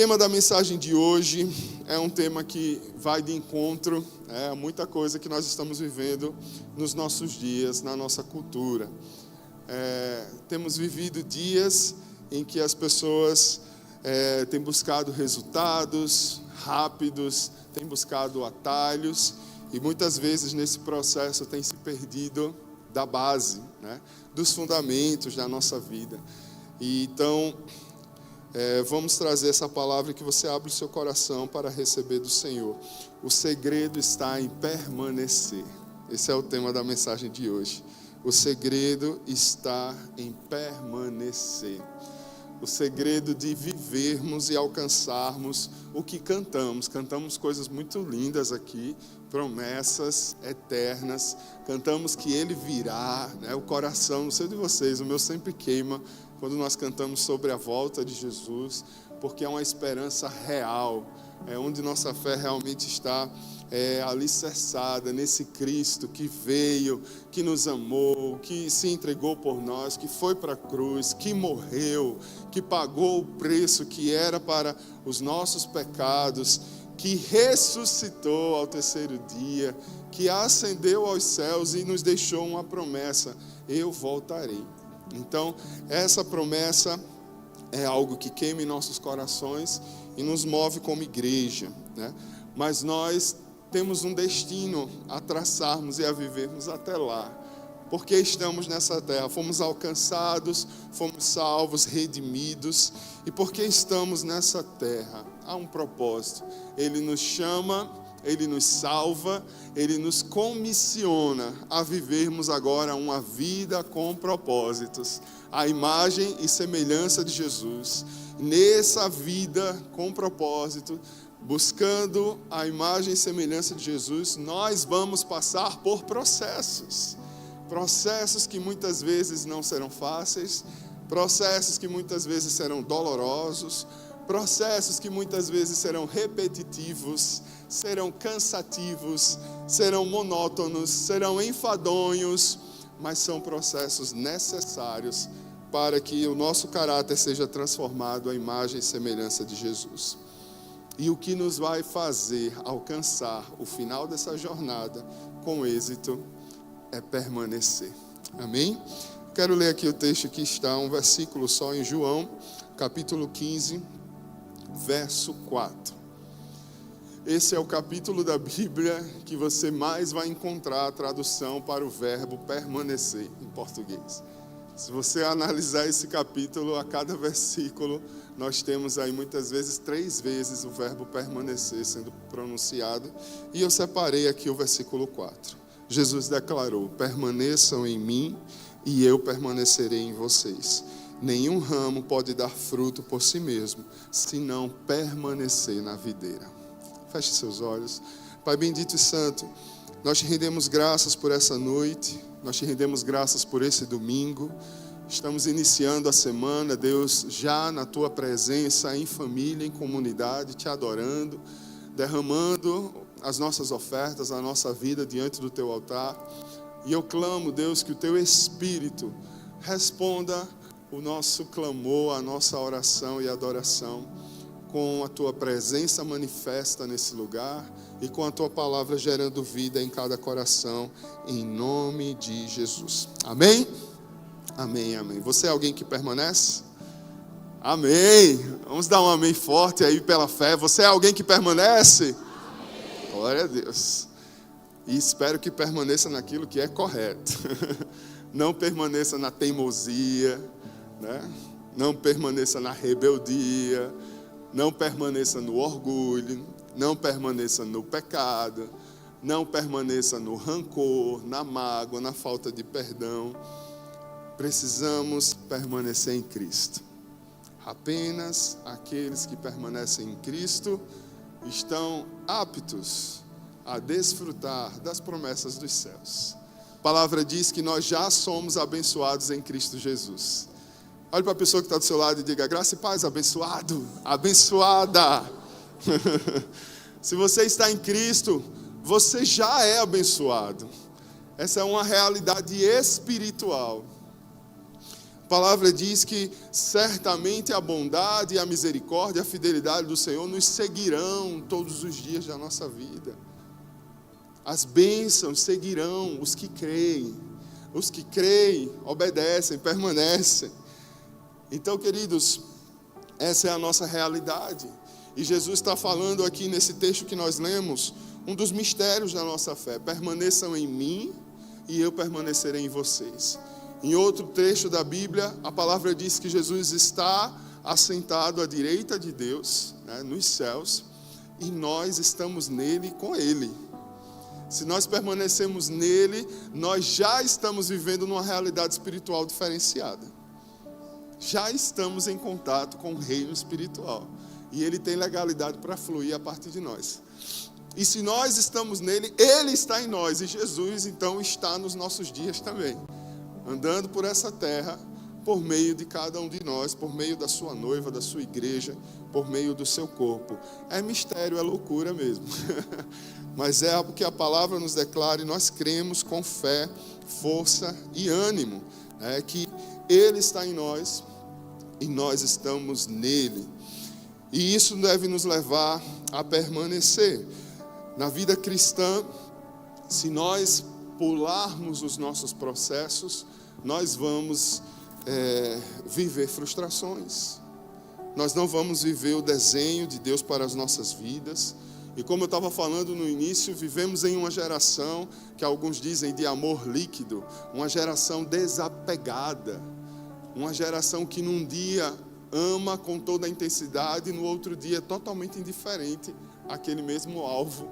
tema da mensagem de hoje é um tema que vai de encontro a muita coisa que nós estamos vivendo nos nossos dias, na nossa cultura. Temos vivido dias em que as pessoas têm buscado resultados rápidos, têm buscado atalhos e muitas vezes nesse processo têm se perdido da base, dos fundamentos da nossa vida. E então, vamos trazer essa palavra que você abre o seu coração para receber do Senhor. O segredo está em permanecer. Esse é o tema da mensagem de hoje. O segredo está em permanecer. O segredo de vivermos e alcançarmos o que cantamos. Cantamos coisas muito lindas aqui, promessas eternas. Cantamos que Ele virá, O coração, não sei de vocês, o meu sempre queima quando nós cantamos sobre a volta de Jesus, porque é uma esperança real, é onde nossa fé realmente está alicerçada nesse Cristo que veio, que nos amou, que se entregou por nós, que foi para a cruz, que morreu, que pagou o preço que era para os nossos pecados, que ressuscitou ao terceiro dia, que ascendeu aos céus e nos deixou uma promessa: eu voltarei. Então, essa promessa é algo que queima em nossos corações e nos move como igreja, Mas nós temos um destino a traçarmos e a vivermos até lá, porque estamos nessa terra, fomos alcançados, fomos salvos, redimidos, e porque estamos nessa terra, há um propósito. Ele nos chama, Ele nos salva, Ele nos comissiona a vivermos agora uma vida com propósitos, a imagem e semelhança de Jesus. Nessa vida com propósito, buscando a imagem e semelhança de Jesus, nós vamos passar por processos que muitas vezes não serão fáceis, processos que muitas vezes serão dolorosos, processos que muitas vezes serão repetitivos, serão cansativos, serão monótonos, serão enfadonhos, mas são processos necessários para que o nosso caráter seja transformado à imagem e semelhança de Jesus. E o que nos vai fazer alcançar o final dessa jornada com êxito é permanecer. Amém? Quero ler aqui o texto que está, um versículo só em João, capítulo 15, verso 4. Esse é o capítulo da Bíblia que você mais vai encontrar a tradução para o verbo permanecer em português. Se você analisar esse capítulo, a cada versículo, nós temos aí muitas vezes 3 vezes o verbo permanecer sendo pronunciado. E eu separei aqui o versículo 4. Jesus declarou: permaneçam em mim e eu permanecerei em vocês. Nenhum ramo pode dar fruto por si mesmo, se não permanecer na videira. Feche seus olhos. Pai bendito e santo, nós te rendemos graças por essa noite, nós te rendemos graças por esse domingo. Estamos iniciando a semana, Deus, já na tua presença, em família, em comunidade, te adorando, derramando as nossas ofertas, a nossa vida diante do teu altar. E eu clamo, Deus, que o teu Espírito responda o nosso clamor, a nossa oração e adoração, com a tua presença manifesta nesse lugar e com a tua palavra gerando vida em cada coração, em nome de Jesus. Amém? Amém, amém. Você é alguém que permanece? Amém. Vamos dar um amém forte aí pela fé. Você é alguém que permanece? Amém. Glória a Deus. E espero que permaneça naquilo que é correto. Não permaneça na teimosia, Não permaneça na rebeldia, não permaneça no orgulho, não permaneça no pecado, não permaneça no rancor, na mágoa, na falta de perdão. Precisamos permanecer em Cristo. Apenas aqueles que permanecem em Cristo estão aptos a desfrutar das promessas dos céus. A palavra diz que nós já somos abençoados em Cristo Jesus. Olhe para a pessoa que está do seu lado e diga: graça e paz, abençoado, abençoada. Se você está em Cristo, você já é abençoado. Essa é uma realidade espiritual. A palavra diz que certamente a bondade, a misericórdia, a fidelidade do Senhor nos seguirão todos os dias da nossa vida. As bênçãos seguirão os que creem. Os que creem, obedecem, permanecem. Então, queridos, essa é a nossa realidade. E Jesus está falando aqui nesse texto que nós lemos, um dos mistérios da nossa fé. Permaneçam em mim e eu permanecerei em vocês. Em outro trecho da Bíblia, a palavra diz que Jesus está assentado à direita de Deus, né, nos céus, e nós estamos nele com ele. Se nós permanecemos nele, nós já estamos vivendo numa realidade espiritual diferenciada. Já estamos em contato com o reino espiritual. E ele tem legalidade para fluir a partir de nós. E se nós estamos nele, ele está em nós. E Jesus, então, está nos nossos dias também. Andando por essa terra, por meio de cada um de nós, por meio da sua noiva, da sua igreja, por meio do seu corpo. É mistério, é loucura mesmo. Mas é algo que a palavra nos declara e nós cremos com fé, força e ânimo. Que ele está em nós e nós estamos nele. E isso deve nos levar a permanecer. Na vida cristã, se nós pularmos os nossos processos, nós vamos viver frustrações. Nós não vamos viver o desenho de Deus para as nossas vidas. E como eu estava falando no início, vivemos em uma geração que alguns dizem de amor líquido, uma geração desapegada, uma geração que num dia ama com toda a intensidade e no outro dia é totalmente indiferente àquele mesmo alvo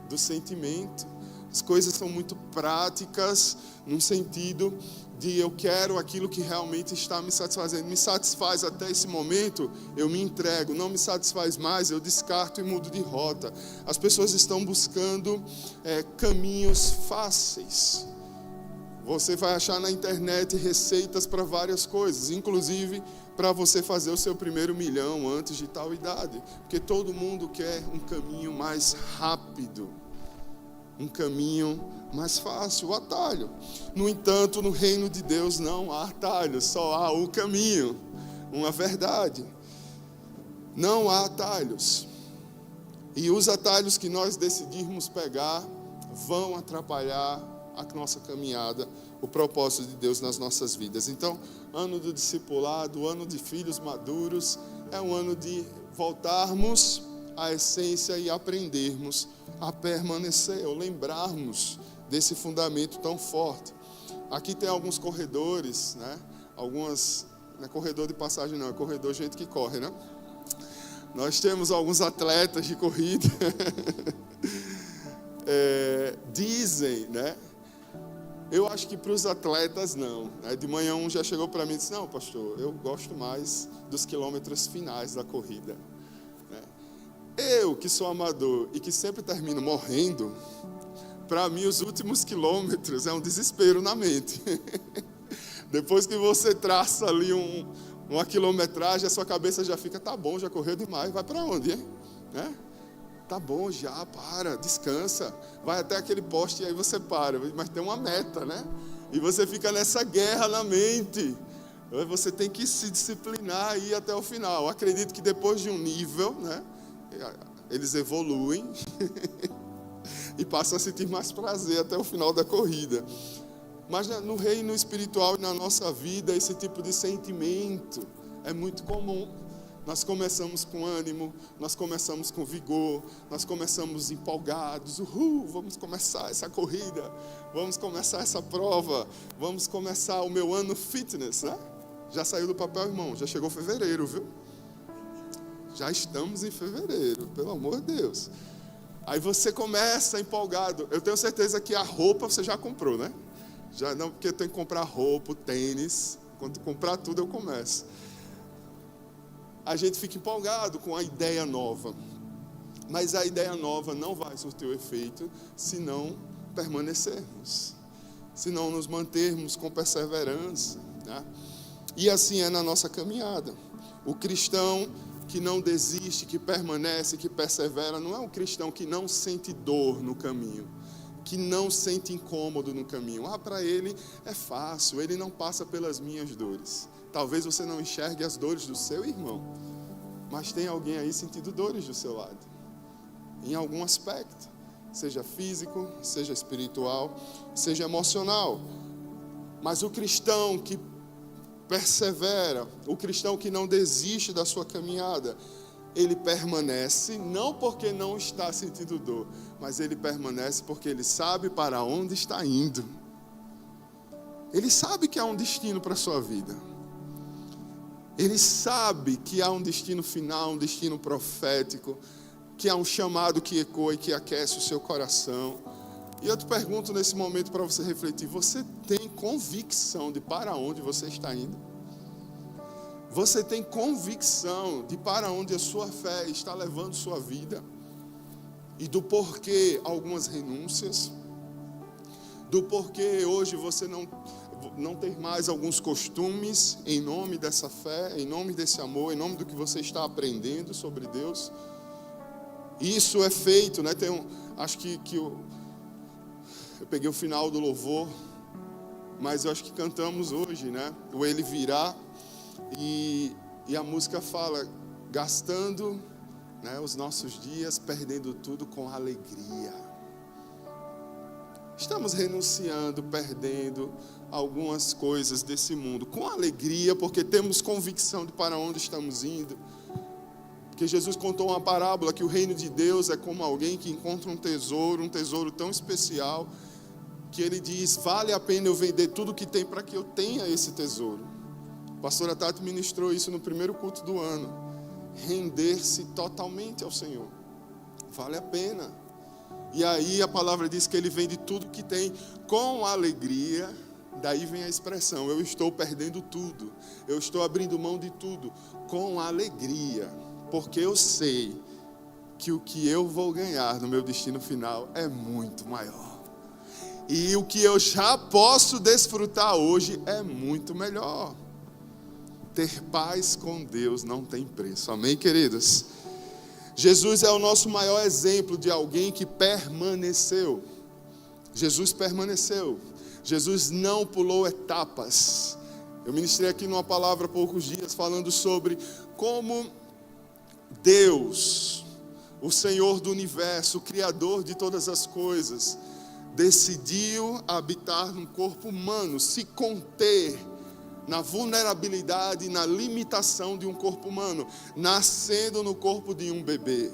do sentimento. As coisas são muito práticas, num sentido de eu quero aquilo que realmente está me satisfazendo. Me satisfaz até esse momento, eu me entrego. Não me satisfaz mais, eu descarto e mudo de rota. As pessoas estão buscando caminhos fáceis. Você vai achar na internet receitas para várias coisas, inclusive para você fazer o seu primeiro milhão antes de tal idade. Porque todo mundo quer um caminho mais rápido. Um caminho mais fácil, o atalho. No entanto, no reino de Deus não há atalho, só há o caminho, uma verdade. Não há atalhos. E os atalhos que nós decidirmos pegar vão atrapalhar a nossa caminhada, o propósito de Deus nas nossas vidas. Então, ano do discipulado, ano de filhos maduros, é um ano de voltarmos à essência e aprendermos a permanecer, ou lembrarmos desse fundamento tão forte. Aqui tem alguns corredores, né? Algumas, não é corredor de passagem não, é corredor gente que corre, né? Nós temos alguns atletas de corrida. Dizem, né? Eu acho que para os atletas não. De manhã um já chegou para mim e disse, não, pastor, eu gosto mais dos quilômetros finais da corrida. Eu, que sou amador e que sempre termino morrendo, para mim os últimos quilômetros é um desespero na mente. Depois que você traça ali uma quilometragem, a sua cabeça já fica, tá bom, já correu demais, vai para onde, hein? Tá bom já, para, descansa, vai até aquele poste e aí você para, mas tem uma meta, né? E você fica nessa guerra na mente. Você tem que se disciplinar e ir até o final. Eu acredito que depois de um nível, né? Eles evoluem e passam a sentir mais prazer até o final da corrida. Mas no reino espiritual e na nossa vida, esse tipo de sentimento é muito comum. Nós começamos com ânimo, nós começamos com vigor, nós começamos empolgados. Vamos começar essa corrida, vamos começar essa prova, vamos começar o meu ano fitness, né? Já saiu do papel, irmão, já chegou fevereiro, viu? Já estamos em fevereiro, pelo amor de Deus. Aí você começa empolgado. Eu tenho certeza que a roupa você já comprou, né? Já não, porque eu tenho que comprar roupa, tênis. Quando comprar tudo eu começo. A gente fica empolgado com a ideia nova. Mas a ideia nova não vai surtir o efeito se não permanecermos. Se não nos mantermos com perseverança, né? E assim é na nossa caminhada. O cristão que não desiste, que permanece, que persevera, não é um cristão que não sente dor no caminho, que não sente incômodo no caminho. Para ele é fácil, ele não passa pelas minhas dores. Talvez você não enxergue as dores do seu irmão, mas tem alguém aí sentindo dores do seu lado, em algum aspecto, seja físico, seja espiritual, seja emocional. Mas o cristão que persevera, o cristão que não desiste da sua caminhada, ele permanece, não porque não está sentindo dor, mas ele permanece porque ele sabe para onde está indo. Ele sabe que há um destino para a sua vida. Ele sabe que há um destino final, um destino profético, que há um chamado que ecoa e que aquece o seu coração. E eu te pergunto nesse momento para você refletir, você tem convicção de para onde você está indo? Você tem convicção de para onde a sua fé está levando sua vida? E do porquê algumas renúncias? Do porquê hoje você não ter mais alguns costumes em nome dessa fé, em nome desse amor, em nome do que você está aprendendo sobre Deus? Isso é feito, né? Acho que eu peguei o final do louvor, mas eu acho que cantamos hoje, né? O Ele Virá, e a música fala, gastando, né, os nossos dias, perdendo tudo com alegria. Estamos renunciando, perdendo algumas coisas desse mundo com alegria, porque temos convicção de para onde estamos indo. Porque Jesus contou uma parábola que o reino de Deus é como alguém que encontra um tesouro tão especial, que ele diz, vale a pena eu vender tudo que tem para que eu tenha esse tesouro. A pastora Tati ministrou isso no primeiro culto do ano. Render-se totalmente ao Senhor. Vale a pena. E aí a palavra diz que ele vende tudo que tem com alegria. Daí vem a expressão, eu estou perdendo tudo. Eu estou abrindo mão de tudo com alegria. Porque eu sei que o que eu vou ganhar no meu destino final é muito maior. E o que eu já posso desfrutar hoje é muito melhor. Ter paz com Deus não tem preço. Amém, queridos? Jesus é o nosso maior exemplo de alguém que permaneceu. Jesus permaneceu. Jesus não pulou etapas. Eu ministrei aqui numa palavra há poucos dias falando sobre como Deus, o Senhor do universo, o Criador de todas as coisas, decidiu habitar num corpo humano, se conter na vulnerabilidade e na limitação de um corpo humano, nascendo no corpo de um bebê,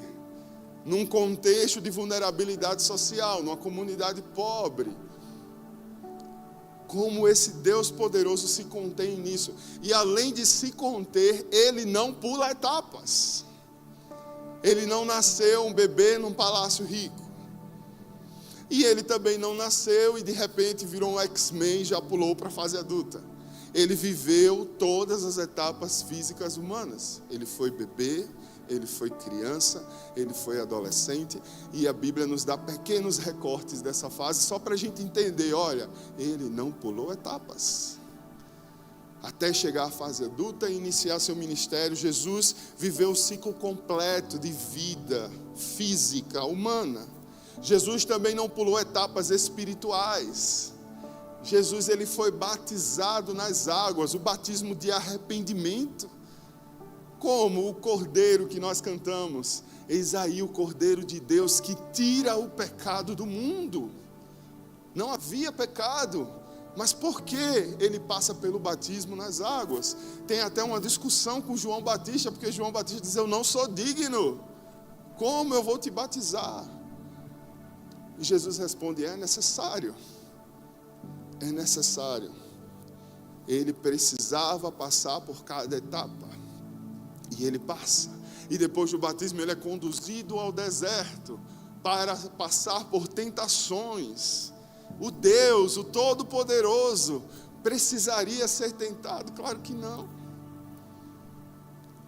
num contexto de vulnerabilidade social, numa comunidade pobre. Como esse Deus poderoso se contém nisso. E além de se conter, ele não pula etapas. Ele não nasceu um bebê num palácio rico. E ele também não nasceu e de repente virou um X-Men e já pulou para a fase adulta. Ele viveu todas as etapas físicas humanas. Ele foi bebê, ele foi criança, ele foi adolescente. E a Bíblia nos dá pequenos recortes dessa fase só para a gente entender, olha, ele não pulou etapas. Até chegar à fase adulta e iniciar seu ministério, Jesus viveu o ciclo completo de vida física, humana. Jesus também não pulou etapas espirituais. Jesus, ele foi batizado nas águas, o batismo de arrependimento. Como o cordeiro que nós cantamos, eis aí o cordeiro de Deus que tira o pecado do mundo. Não havia pecado, mas por que ele passa pelo batismo nas águas? Tem até uma discussão com João Batista, porque João Batista diz, eu não sou digno, como eu vou te batizar? E Jesus responde, é necessário. É necessário. Ele precisava passar por cada etapa. E ele passa. E depois do batismo ele é conduzido ao deserto para passar por tentações. O Deus, o Todo-Poderoso, precisaria ser tentado? Claro que não.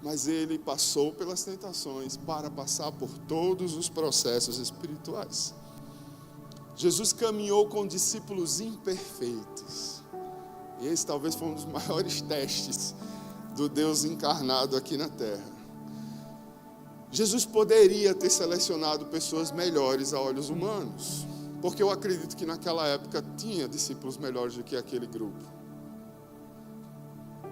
Mas ele passou pelas tentações para passar por todos os processos espirituais. Jesus caminhou com discípulos imperfeitos. E esse talvez foi um dos maiores testes do Deus encarnado aqui na terra. Jesus poderia ter selecionado pessoas melhores a olhos humanos, porque eu acredito que naquela época tinha discípulos melhores do que aquele grupo.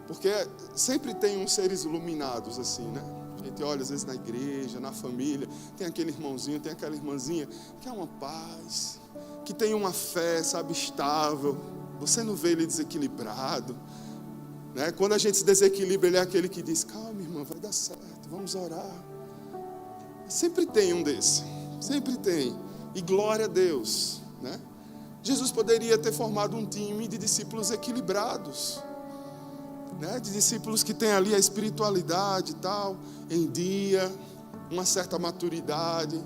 Porque sempre tem uns seres iluminados assim, né? A gente olha às vezes na igreja, na família, tem aquele irmãozinho, tem aquela irmãzinha que é uma paz, que tem uma fé, sabe, estável. Você não vê ele desequilibrado, né? Quando a gente se desequilibra, ele é aquele que diz: calma, irmã, vai dar certo, vamos orar. Sempre tem um desse, sempre tem. E glória a Deus, né? Jesus poderia ter formado um time de discípulos equilibrados, né? De discípulos que têm ali a espiritualidade e tal, em dia, uma certa maturidade.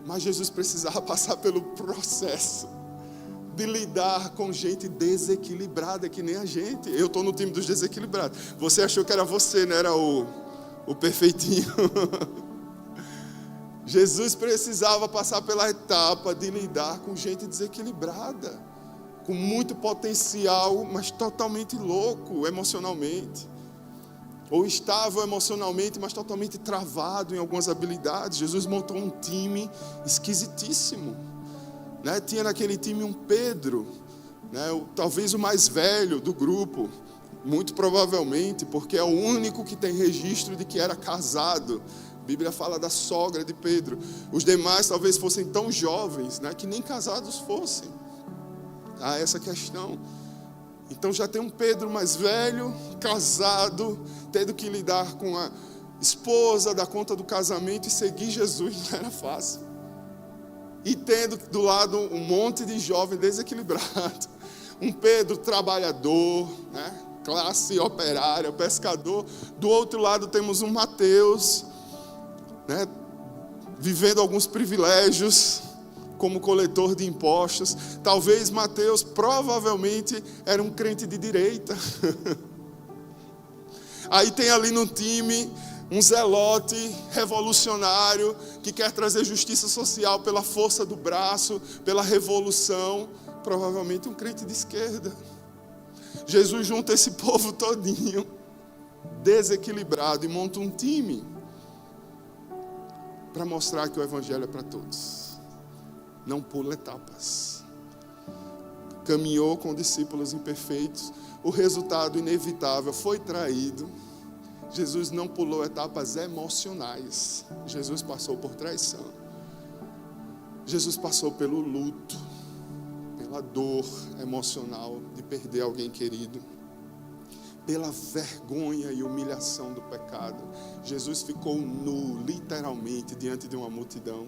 Mas Jesus precisava passar pelo processo de lidar com gente desequilibrada, que nem a gente. Eu estou no time dos desequilibrados. Você achou que era você, não era o perfeitinho. Jesus precisava passar pela etapa de lidar com gente desequilibrada, com muito potencial, mas totalmente louco emocionalmente, ou estável emocionalmente, mas totalmente travado em algumas habilidades. Jesus montou um time esquisitíssimo, né? Tinha naquele time um Pedro, né? Talvez o mais velho do grupo, muito provavelmente, porque é o único que tem registro de que era casado. A Bíblia fala da sogra de Pedro. Os demais talvez fossem tão jovens, né, que nem casados fossem. Há essa questão. Então já tem um Pedro mais velho, casado, tendo que lidar com a esposa, dar conta do casamento e seguir Jesus não era fácil. E tendo do lado um monte de jovem desequilibrado. Um Pedro trabalhador, né, classe operária, pescador. Do outro lado temos um Mateus, né, vivendo alguns privilégios como coletor de impostos. Talvez Mateus provavelmente era um crente de direita. Aí tem ali no time um zelote revolucionário que quer trazer justiça social pela força do braço, pela revolução, provavelmente um crente de esquerda. Jesus junta esse povo todinho desequilibrado e monta um time para mostrar que o evangelho é para todos. Não pula etapas. Caminhou com discípulos imperfeitos. O resultado inevitável foi traído. Jesus não pulou etapas emocionais. Jesus passou por traição. Jesus passou pelo luto, pela dor emocional de perder alguém querido, pela vergonha e humilhação do pecado. Jesus ficou nu, literalmente, diante de uma multidão,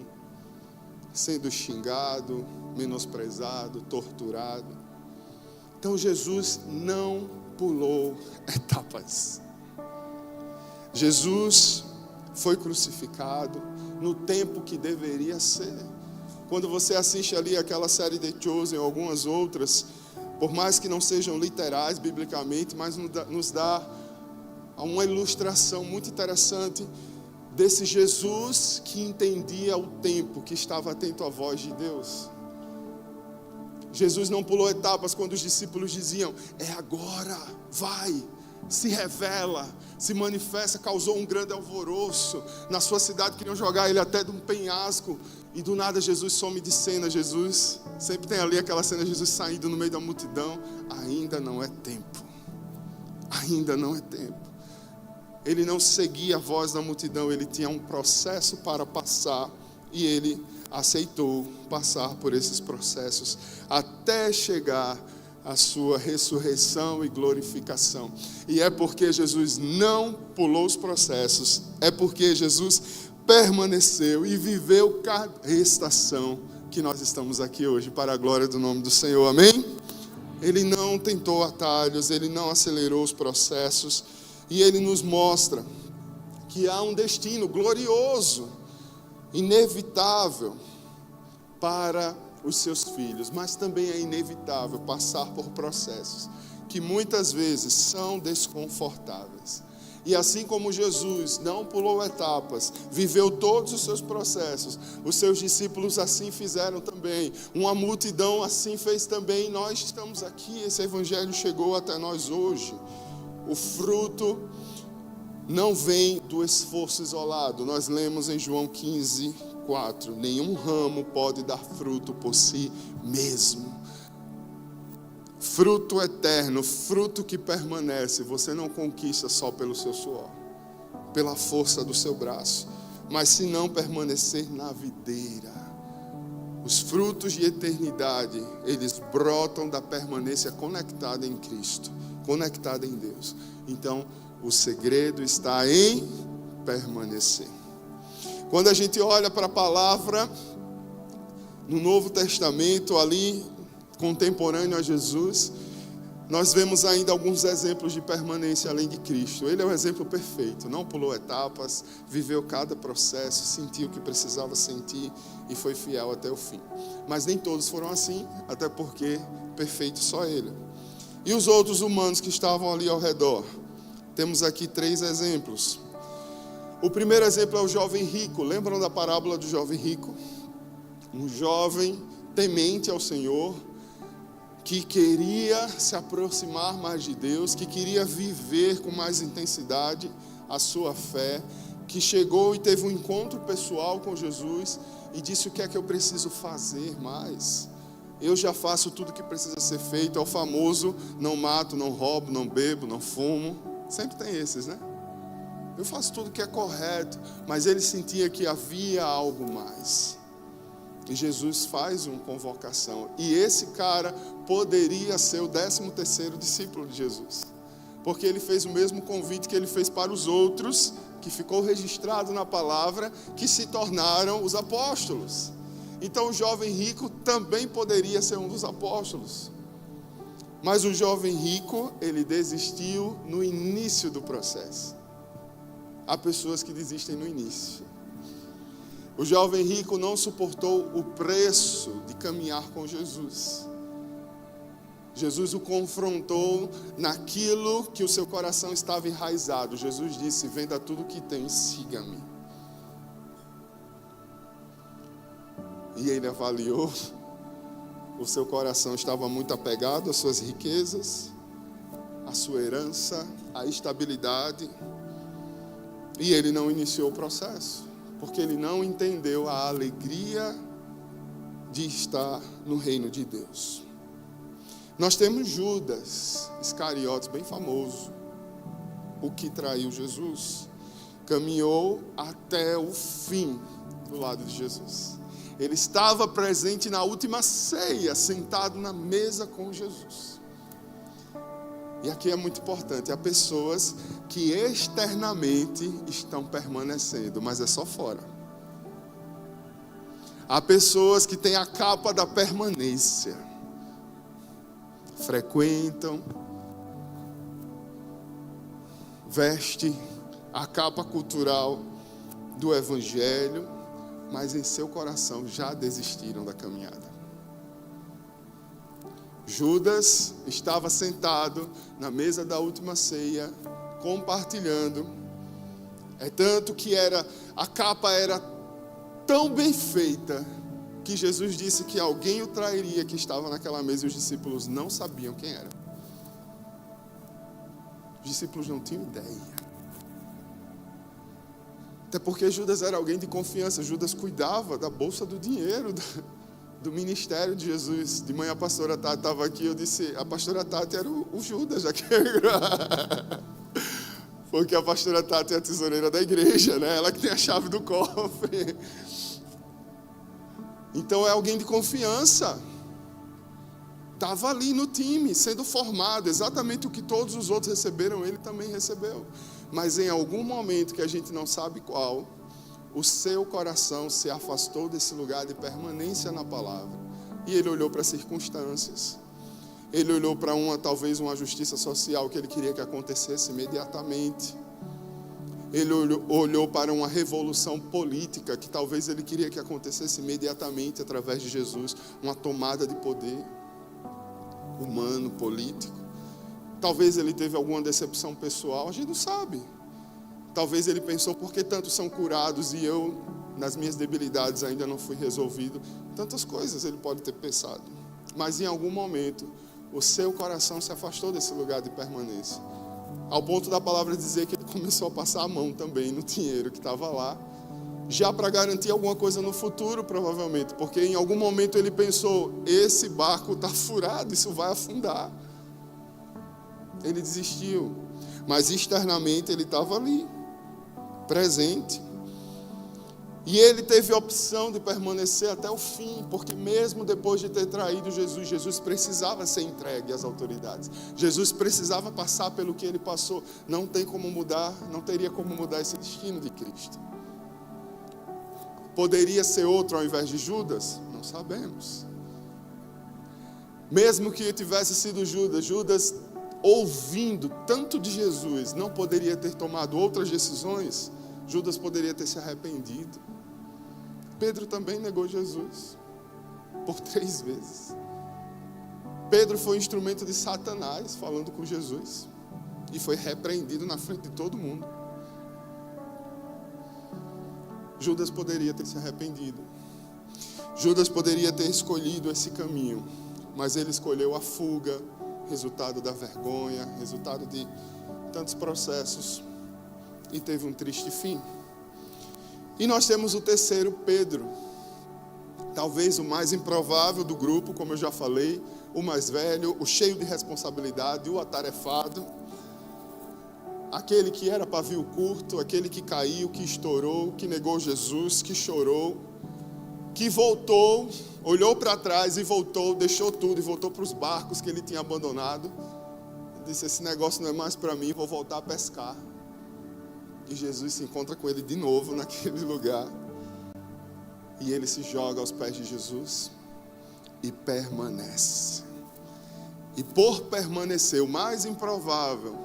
sendo xingado, menosprezado, torturado. Então Jesus não pulou etapas. Jesus foi crucificado no tempo que deveria ser. Quando você assiste ali aquela série The Chosen, algumas outras, por mais que não sejam literais biblicamente, mas nos dá uma ilustração muito interessante desse Jesus que entendia o tempo, que estava atento à voz de Deus. Jesus não pulou etapas quando os discípulos diziam: é agora, vai, se revela, se manifesta. Causou um grande alvoroço na sua cidade, queriam jogar ele até de um penhasco, e do nada Jesus some de cena. Jesus, sempre tem ali aquela cena de Jesus saindo no meio da multidão. Ainda não é tempo, ainda não é tempo. Ele não seguia a voz da multidão, ele tinha um processo para passar, e ele aceitou passar por esses processos, até chegar à sua ressurreição e glorificação. E é porque Jesus não pulou os processos, é porque Jesus permaneceu e viveu cada estação que nós estamos aqui hoje, para a glória do nome do Senhor, amém? Ele não tentou atalhos, ele não acelerou os processos, e ele nos mostra que há um destino glorioso, inevitável para os seus filhos, mas também é inevitável passar por processos que muitas vezes são desconfortáveis. E assim como Jesus não pulou etapas, viveu todos os seus processos, os seus discípulos assim fizeram também, uma multidão assim fez também. Nós estamos aqui, esse evangelho chegou até nós hoje. O fruto não vem do esforço isolado. Nós lemos em João 15:4, nenhum ramo pode dar fruto por si mesmo. Fruto eterno, fruto que permanece, você não conquista só pelo seu suor, pela força do seu braço, mas se não permanecer na videira. Os frutos de eternidade, eles brotam da permanência conectada em Cristo, conectada em Deus. Então, o segredo está em permanecer. Quando a gente olha para a palavra no Novo Testamento, ali, contemporâneo a Jesus, nós vemos ainda alguns exemplos de permanência além de Cristo. Ele é o exemplo perfeito, não pulou etapas, viveu cada processo, sentiu o que precisava sentir e foi fiel até o fim. Mas nem todos foram assim, até porque perfeito só ele. E os outros humanos que estavam ali ao redor? Temos aqui 3 exemplos. O primeiro exemplo é o jovem rico. Lembram da parábola do jovem rico? Um jovem temente ao Senhor, que queria se aproximar mais de Deus, que queria viver com mais intensidade a sua fé, que chegou e teve um encontro pessoal com Jesus e disse: o que é que eu preciso fazer mais? Eu já faço tudo que precisa ser feito. É o famoso: não mato, não roubo, não bebo, não fumo. Sempre tem esses, né? Eu faço tudo que é correto, mas ele sentia que havia algo mais. E Jesus faz uma convocação. E esse cara poderia ser o 13º discípulo de Jesus. Porque ele fez o mesmo convite que ele fez para os outros, que ficou registrado na palavra, que se tornaram os apóstolos. Então o jovem rico também poderia ser um dos apóstolos. Mas o jovem rico, ele desistiu no início do processo. Há pessoas que desistem no início. O jovem rico não suportou o preço de caminhar com Jesus. Jesus o confrontou naquilo que o seu coração estava enraizado. Jesus disse: venda tudo que tem e siga-me. E ele avaliou, o seu coração estava muito apegado às suas riquezas, à sua herança, à estabilidade. E ele não iniciou o processo, porque ele não entendeu a alegria de estar no reino de Deus. Nós temos Judas Iscariotes, bem famoso, o que traiu Jesus. Caminhou até o fim do lado de Jesus. Ele estava presente na última ceia, sentado na mesa com Jesus. E aqui é muito importante: há pessoas que externamente estão permanecendo, mas é só fora. Há pessoas que têm a capa da permanência, frequentam, veste a capa cultural do Evangelho, mas em seu coração já desistiram da caminhada. Judas estava sentado na mesa da última ceia, compartilhando. É tanto que a capa era tão bem feita, que Jesus disse que alguém o trairia, que estava naquela mesa, e os discípulos não sabiam quem era. Os discípulos não tinham ideia. Até porque Judas era alguém de confiança. Judas cuidava da bolsa do dinheiro do ministério de Jesus. De manhã a pastora Tati estava aqui, eu disse: a pastora Tati era o Judas, já que porque a pastora Tati é a tesoureira da igreja, né? Ela que tem a chave do cofre. Então é alguém de confiança. Estava ali no time, sendo formado, exatamente o que todos os outros receberam, ele também recebeu. Mas em algum momento, que a gente não sabe qual, o seu coração se afastou desse lugar de permanência na palavra. E ele olhou para as circunstâncias. Ele olhou para talvez uma justiça social que ele queria que acontecesse imediatamente. Ele olhou para uma revolução política que talvez ele queria que acontecesse imediatamente através de Jesus. Uma tomada de poder humano, político. Talvez ele teve alguma decepção pessoal, a gente não sabe. Talvez ele pensou: por que tantos são curados e eu, nas minhas debilidades, ainda não fui resolvido? Tantas coisas ele pode ter pensado. Mas em algum momento, o seu coração se afastou desse lugar de permanência. Ao ponto da palavra dizer que ele começou a passar a mão também no dinheiro que estava lá. já para garantir alguma coisa no futuro, provavelmente, porque em algum momento ele pensou: esse barco está furado, isso vai afundar. Ele desistiu, mas externamente ele estava ali, presente. E ele teve a opção de permanecer até o fim, porque mesmo depois de ter traído Jesus, Jesus precisava ser entregue às autoridades. Jesus precisava passar pelo que ele passou. Não tem como mudar, não teria como mudar esse destino de Cristo. Poderia ser outro ao invés de Judas? Não sabemos. Mesmo que tivesse sido Judas, Judas, ouvindo tanto de Jesus, não poderia ter tomado outras decisões. Judas poderia ter se arrependido. Pedro também negou Jesus por 3 vezes. Pedro foi instrumento de Satanás falando com Jesus e foi repreendido na frente de todo mundo. Judas poderia ter se arrependido. Judas poderia ter escolhido esse caminho, mas ele escolheu a fuga, resultado da vergonha, resultado de tantos processos, e teve um triste fim. E nós temos o terceiro, Pedro, talvez o mais improvável do grupo, como eu já falei, o mais velho, o cheio de responsabilidade, o atarefado, aquele que era pavio curto, aquele que caiu, que estourou, que negou Jesus, que chorou, que voltou, olhou para trás e voltou, deixou tudo e voltou para os barcos que ele tinha abandonado. Disse: esse negócio não é mais para mim, vou voltar a pescar. E Jesus se encontra com ele de novo naquele lugar. E ele se joga aos pés de Jesus e permanece. E por permanecer, o mais improvável,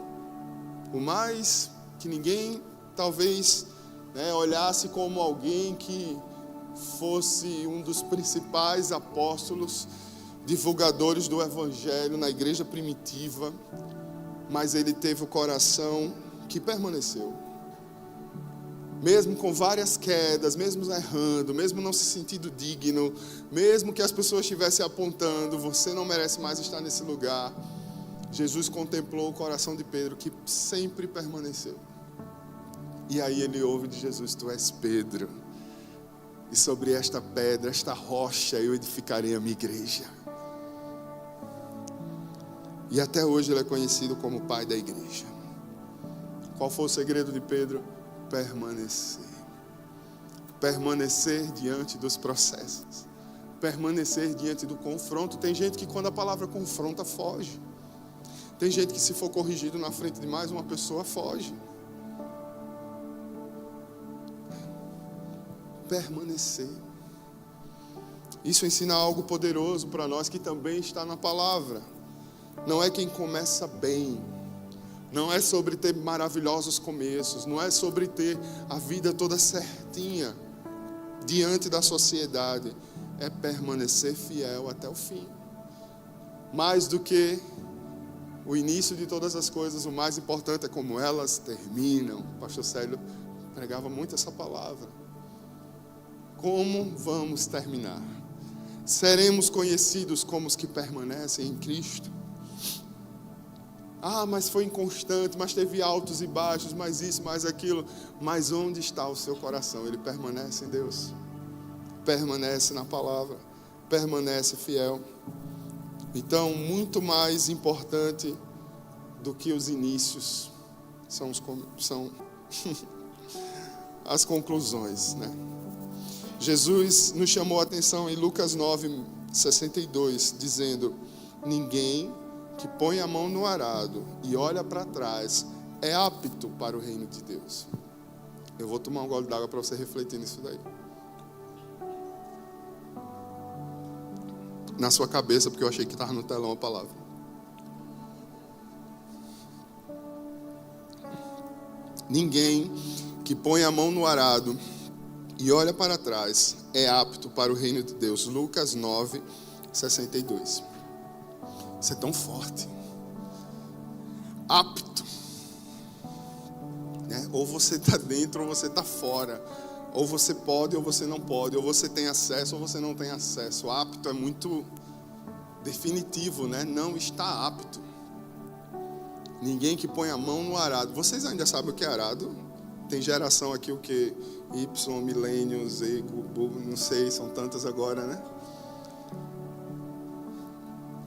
o mais que ninguém talvez olhasse como alguém que fosse um dos principais apóstolos, divulgadores do Evangelho na igreja primitiva, mas ele teve o coração que permaneceu. Mesmo com várias quedas, mesmo errando, mesmo não se sentindo digno, mesmo que as pessoas estivessem apontando: você não merece mais estar nesse lugar, Jesus contemplou o coração de Pedro, que sempre permaneceu. E aí ele ouve de Jesus: tu és Pedro, e sobre esta pedra, esta rocha, eu edificarei a minha igreja. E até hoje ele é conhecido como o pai da igreja. Qual foi o segredo de Pedro? Permanecer. Permanecer diante dos processos. Permanecer diante do confronto. Tem gente que quando a palavra confronta, foge. Tem gente que se for corrigido na frente de mais uma pessoa, foge. Permanecer. Isso ensina algo poderoso para nós que também está na palavra. Não é quem começa bem. Não é sobre ter maravilhosos começos. Não é sobre ter a vida toda certinha diante da sociedade. É permanecer fiel até o fim. Mais do que o início de todas as coisas, o mais importante é como elas terminam. O pastor Célio pregava muito essa palavra. Como vamos terminar? Seremos conhecidos como os que permanecem em Cristo? Ah, mas foi inconstante, mas teve altos e baixos, mas isso, mais aquilo. Mas onde está o seu coração? Ele permanece em Deus. Permanece na palavra. Permanece fiel. Então, muito mais importante do que os inícios são as conclusões, né? Jesus nos chamou a atenção em Lucas 9:62, dizendo: ninguém que põe a mão no arado e olha para trás é apto para o reino de Deus. Eu vou tomar um gole d'água para você refletir nisso daí. Na sua cabeça, porque eu achei que estava no telão a palavra. Ninguém que põe a mão no arado e olha para trás é apto para o reino de Deus. Lucas 9:62. Isso é tão forte. Apto. Né? Ou você está dentro ou você está fora. Ou você pode ou você não pode. Ou você tem acesso ou você não tem acesso. Apto é muito definitivo, né? Não está apto. Ninguém que põe a mão no arado. Vocês ainda sabem o que é arado? Tem geração aqui o que? Y, milênio, Z, não sei, são tantas agora, né?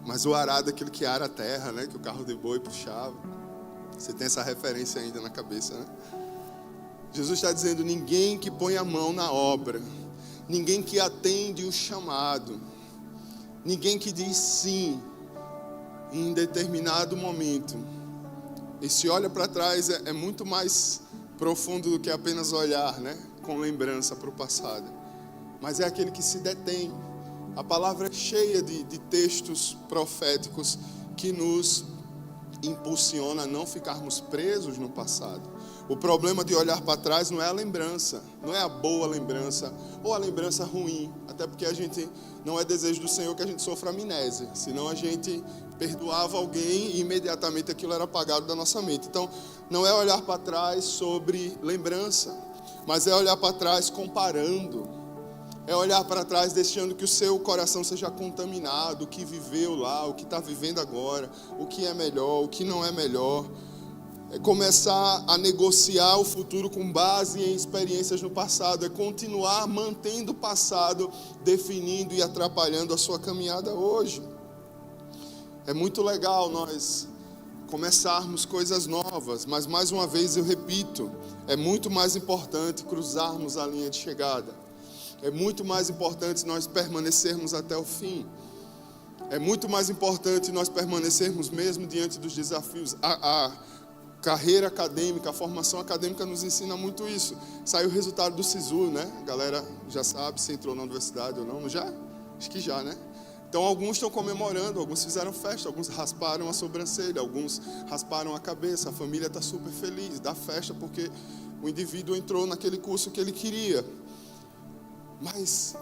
Mas o arado é aquilo que ara a terra, né? Que o carro de boi puxava. Você tem essa referência ainda na cabeça, né? Jesus está dizendo, ninguém que põe a mão na obra, ninguém que atende o chamado, ninguém que diz sim em determinado momento. E se olha para trás é muito mais profundo do que apenas olhar, né? Com lembrança para o passado. Mas é aquele que se detém. A palavra é cheia de textos proféticos que nos impulsiona a não ficarmos presos no passado. O problema de olhar para trás não é a lembrança, não é a boa lembrança ou a lembrança ruim, até porque a gente não é desejo do Senhor que a gente sofra amnésia, senão a gente perdoava alguém e imediatamente aquilo era apagado da nossa mente. Então, não é olhar para trás sobre lembrança, mas é olhar para trás comparando. É olhar para trás deixando que o seu coração seja contaminado, o que viveu lá, o que está vivendo agora, o que é melhor, o que não é melhor. É começar a negociar o futuro com base em experiências no passado. É continuar mantendo o passado, definindo e atrapalhando a sua caminhada hoje. É muito legal nós começarmos coisas novas, mas mais uma vez eu repito, é muito mais importante cruzarmos a linha de chegada. É muito mais importante nós permanecermos até o fim. É muito mais importante nós permanecermos mesmo diante dos desafios. A carreira acadêmica, a formação acadêmica nos ensina muito isso. Saiu o resultado do SISU, né? A galera já sabe se entrou na universidade ou não. Já? Acho que já, né? Então alguns estão comemorando, alguns fizeram festa, alguns rasparam a sobrancelha, alguns rasparam a cabeça. A família está super feliz, dá festa porque o indivíduo entrou naquele curso que ele queria. Mas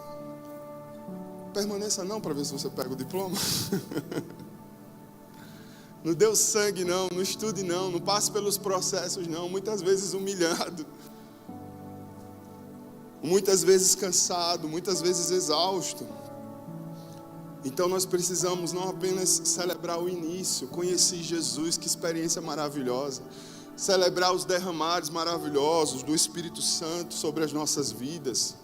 permaneça não para ver se você pega o diploma. Não dê o sangue não, não estude não passe pelos processos não, muitas vezes humilhado, muitas vezes cansado, muitas vezes exausto. Então nós precisamos não apenas celebrar o início, conhecer Jesus, que experiência maravilhosa, celebrar os derramares maravilhosos do Espírito Santo sobre as nossas vidas,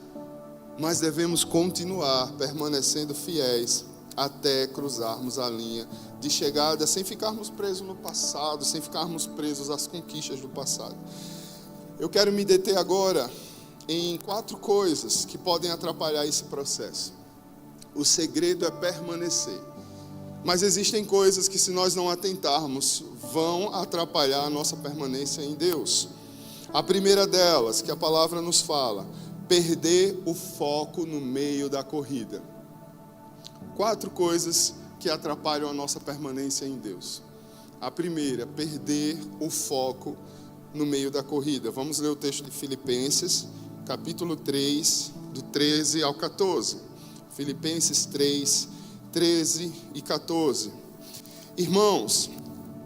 mas devemos continuar permanecendo fiéis até cruzarmos a linha de chegada, sem ficarmos presos no passado, sem ficarmos presos às conquistas do passado. Eu quero me deter agora em 4 coisas que podem atrapalhar esse processo. O segredo é permanecer. Mas existem coisas que, se nós não atentarmos, vão atrapalhar a nossa permanência em Deus. A primeira delas, que a palavra nos fala, perder o foco no meio da corrida. 4 coisas que atrapalham a nossa permanência em Deus. A primeira, perder o foco no meio da corrida. Vamos ler o texto de Filipenses, capítulo 3, do 13 ao 14. Filipenses 3, 13 e 14. Irmãos,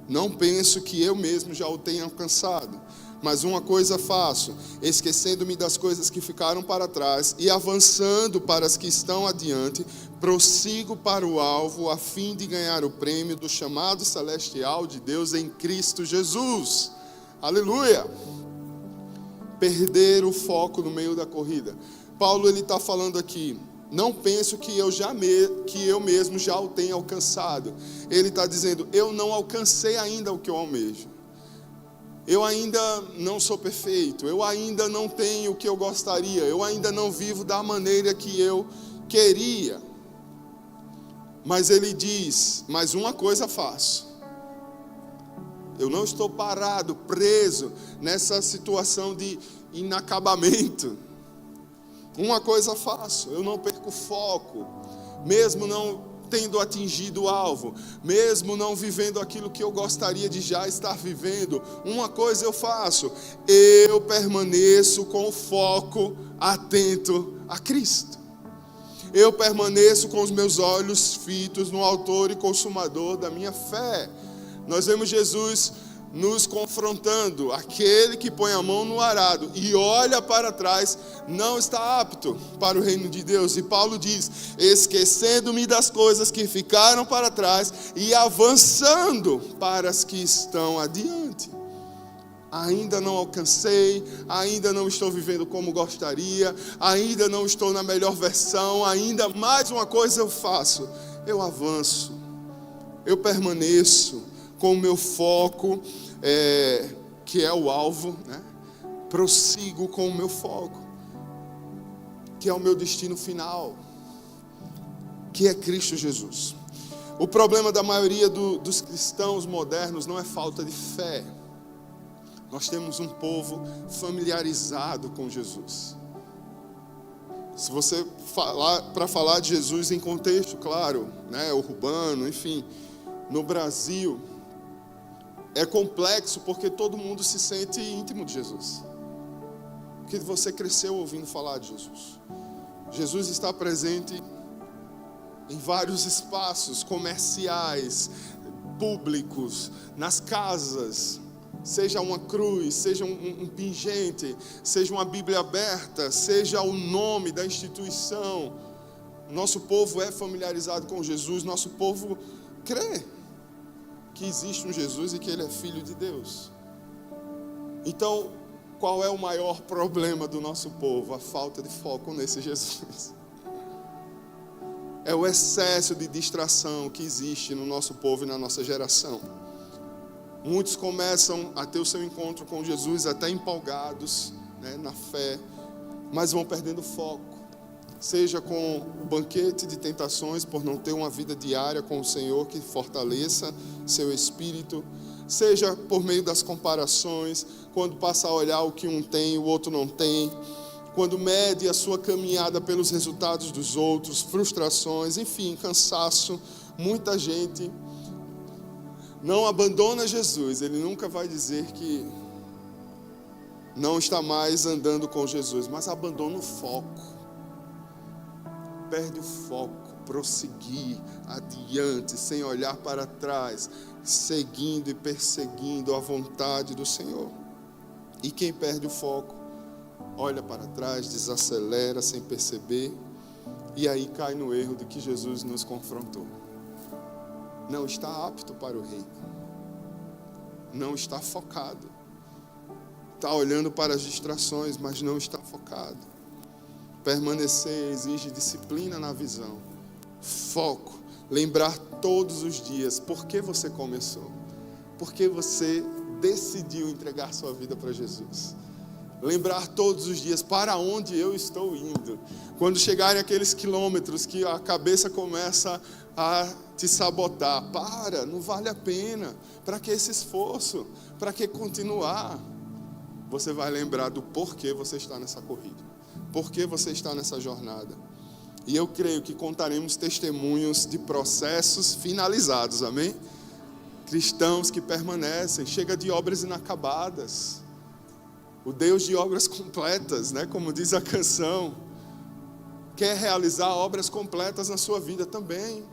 não penso que eu mesmo já o tenha alcançado, mas uma coisa faço, esquecendo-me das coisas que ficaram para trás e avançando para as que estão adiante, prossigo para o alvo a fim de ganhar o prêmio do chamado celestial de Deus em Cristo Jesus. Aleluia! Perder o foco no meio da corrida. Paulo está falando aqui, não penso que eu mesmo já o tenha alcançado. Ele está dizendo, eu não alcancei ainda o que eu almejo. Eu ainda não sou perfeito, eu ainda não tenho o que eu gostaria, eu ainda não vivo da maneira que eu queria. Mas ele diz, mas uma coisa faço. Eu não estou parado, preso nessa situação de inacabamento. Uma coisa faço, eu não perco foco, mesmo não tendo atingido o alvo, mesmo não vivendo aquilo que eu gostaria de já estar vivendo. Uma coisa eu faço, eu permaneço com o foco atento a Cristo. Eu permaneço com os meus olhos fitos no autor e consumador da minha fé. Nós vemos Jesus nos confrontando, aquele que põe a mão no arado e olha para trás, não está apto para o reino de Deus. E Paulo diz, esquecendo-me das coisas que ficaram para trás e avançando para as que estão adiante. ainda não alcancei, ainda não estou vivendo como gostaria, ainda não estou na melhor versão, ainda mais uma coisa eu faço, eu avanço, eu permaneço com o meu foco, que é o alvo, né? Prossigo com o meu foco, que é o meu destino final, que é Cristo Jesus. O problema da maioria dos cristãos modernos não é falta de fé. Nós temos um povo familiarizado com Jesus. Se você para falar de Jesus em contexto, claro, né, urbano, enfim, no Brasil, é complexo porque todo mundo se sente íntimo de Jesus. Porque você cresceu ouvindo falar de Jesus. Jesus está presente em vários espaços comerciais, públicos, nas casas, seja uma cruz, seja um pingente, seja uma Bíblia aberta, seja o nome da instituição. Nosso povo é familiarizado com Jesus, nosso povo crê que existe um Jesus e que Ele é Filho de Deus. Então, qual é o maior problema do nosso povo? A falta de foco nesse Jesus. É o excesso de distração que existe no nosso povo e na nossa geração. Muitos começam a ter o seu encontro com Jesus até empolgados, né, na fé, mas vão perdendo foco. Seja com o banquete de tentações, por não ter uma vida diária com o Senhor que fortaleça seu espírito, seja por meio das comparações, quando passa a olhar o que um tem e o outro não tem, quando mede a sua caminhada pelos resultados dos outros, frustrações, enfim, cansaço. Muita gente não abandona Jesus, ele nunca vai dizer que não está mais andando com Jesus, mas abandona o foco, perde o foco, prosseguir adiante, sem olhar para trás, seguindo e perseguindo a vontade do Senhor. E quem perde o foco, olha para trás, desacelera sem perceber, e aí cai no erro de que Jesus nos confrontou. Não está apto para o reino, não está focado, está olhando para as distrações, mas não está focado. Permanecer exige disciplina na visão, foco, lembrar todos os dias por que você começou, por que você decidiu entregar sua vida para Jesus. Lembrar todos os dias para onde eu estou indo. Quando chegarem aqueles quilômetros que a cabeça começa a te sabotar, não vale a pena. Para que esse esforço? Para que continuar? Você vai lembrar do porquê você está nessa corrida, porquê você está nessa jornada. E eu creio que contaremos testemunhos de processos finalizados, amém? Cristãos que permanecem, chega de obras inacabadas. O Deus de obras completas, né? Como diz a canção, quer realizar obras completas na sua vida também.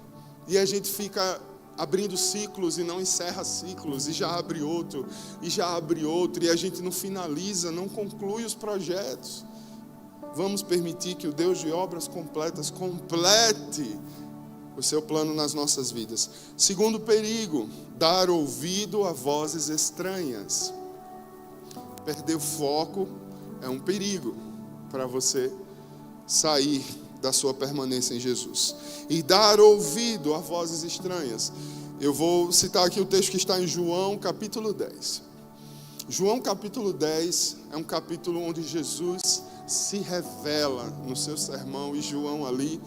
E a gente fica abrindo ciclos e não encerra ciclos, e já abre outro, e a gente não finaliza, não conclui os projetos. Vamos permitir que o Deus de obras completas complete o seu plano nas nossas vidas. Segundo perigo, dar ouvido a vozes estranhas. Perder o foco é um perigo para você sair da sua permanência em Jesus. E dar ouvido a vozes estranhas. Eu vou citar aqui o texto que está em João capítulo 10. João capítulo 10 é um capítulo onde Jesus se revela no seu sermão, e João ali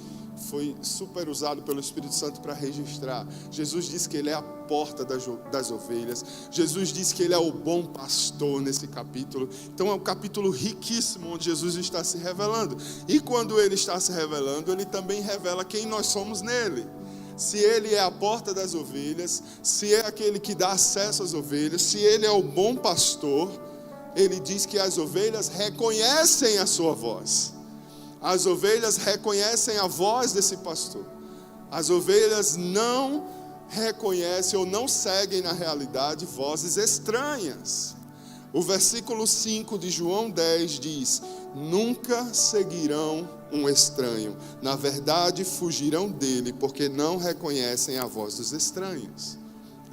foi super usado pelo Espírito Santo para registrar. Jesus diz que Ele é a porta das ovelhas. Jesus diz que Ele é o bom pastor nesse capítulo. Então é um capítulo riquíssimo onde Jesus está se revelando. E quando Ele está se revelando, Ele também revela quem nós somos nele. Se Ele é a porta das ovelhas, se é aquele que dá acesso às ovelhas, se Ele é o bom pastor, Ele diz que as ovelhas reconhecem a sua voz. As ovelhas reconhecem a voz desse pastor. As ovelhas não reconhecem ou não seguem na realidade vozes estranhas. O versículo 5 de João 10 diz: nunca seguirão um estranho. Na verdade, fugirão dele, porque não reconhecem a voz dos estranhos.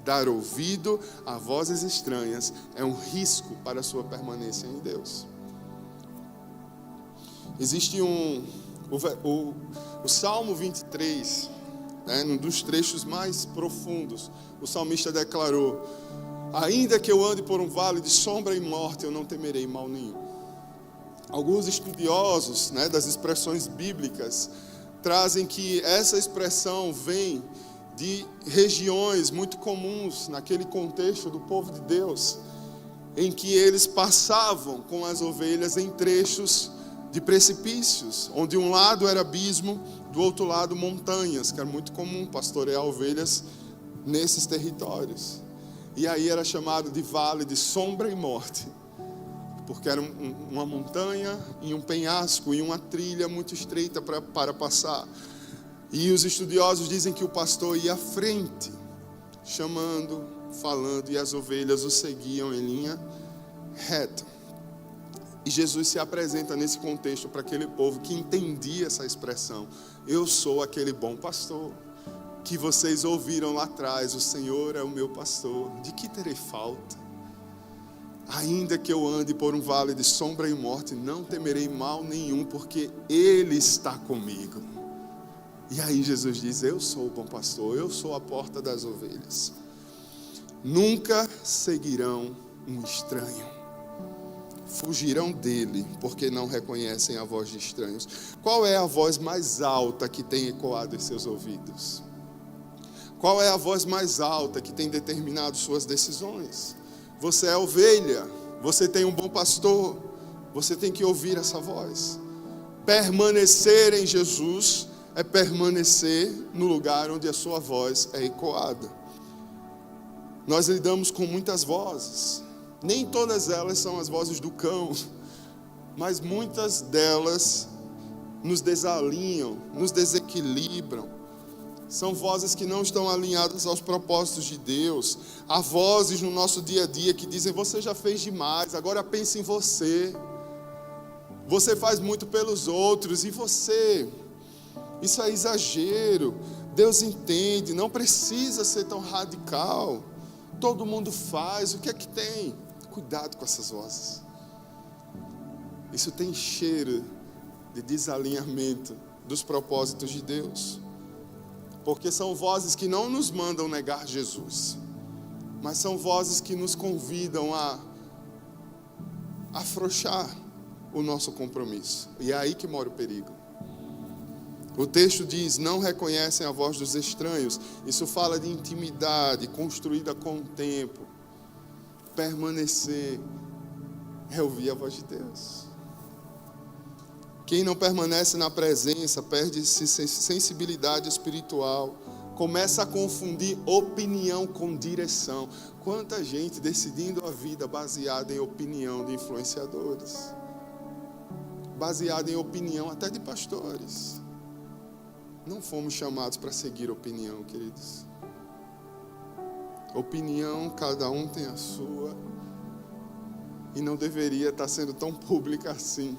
Dar ouvido a vozes estranhas é um risco para a sua permanência em Deus. Existe o Salmo 23, num dos trechos mais profundos, o salmista declarou: ainda que eu ande por um vale de sombra e morte, eu não temerei mal nenhum. Alguns estudiosos, das expressões bíblicas trazem que essa expressão vem de regiões muito comuns naquele contexto do povo de Deus, em que eles passavam com as ovelhas em trechos de precipícios, onde um lado era abismo, do outro lado montanhas, que era muito comum pastorear ovelhas nesses territórios. E aí era chamado de vale de sombra e morte, porque era uma montanha e um penhasco e uma trilha muito estreita para passar. E os estudiosos dizem que o pastor ia à frente, chamando, falando, e as ovelhas o seguiam em linha reta. E Jesus se apresenta nesse contexto para aquele povo que entendia essa expressão: eu sou aquele bom pastor que vocês ouviram lá atrás, o Senhor é o meu pastor, de que terei falta? Ainda que eu ande por um vale de sombra e morte, não temerei mal nenhum, porque Ele está comigo. E aí Jesus diz: eu sou o bom pastor, eu sou a porta das ovelhas. Nunca seguirão um estranho, fugirão dele, porque não reconhecem a voz de estranhos. Qual é a voz mais alta que tem ecoado em seus ouvidos? Qual é a voz mais alta que tem determinado suas decisões? Você é ovelha, você tem um bom pastor, você tem que ouvir essa voz. Permanecer em Jesus é permanecer no lugar onde a sua voz é ecoada. Nós lidamos com muitas vozes, nem todas elas são as vozes do cão, mas muitas delas nos desalinham, nos desequilibram. São vozes que não estão alinhadas aos propósitos de Deus. Há vozes no nosso dia a dia que dizem: você já fez demais, agora pense em você. Você faz muito pelos outros, e você? Isso é exagero. Deus entende, não precisa ser tão radical. Todo mundo faz, o que é que tem? Cuidado com essas vozes. Isso tem cheiro de desalinhamento dos propósitos de Deus. Porque são vozes que não nos mandam negar Jesus, mas são vozes que nos convidam a afrouxar o nosso compromisso. E é aí que mora o perigo. O texto diz: não reconhecem a voz dos estranhos. Isso fala de intimidade construída com o tempo. Permanecer é ouvir a voz de Deus. Quem não permanece na presença perde sensibilidade espiritual, começa a confundir opinião com direção. Quanta gente decidindo a vida baseada em opinião de influenciadores, baseada em opinião até de pastores. Não fomos chamados para seguir opinião, queridos. Opinião, cada um tem a sua, e não deveria estar sendo tão pública assim.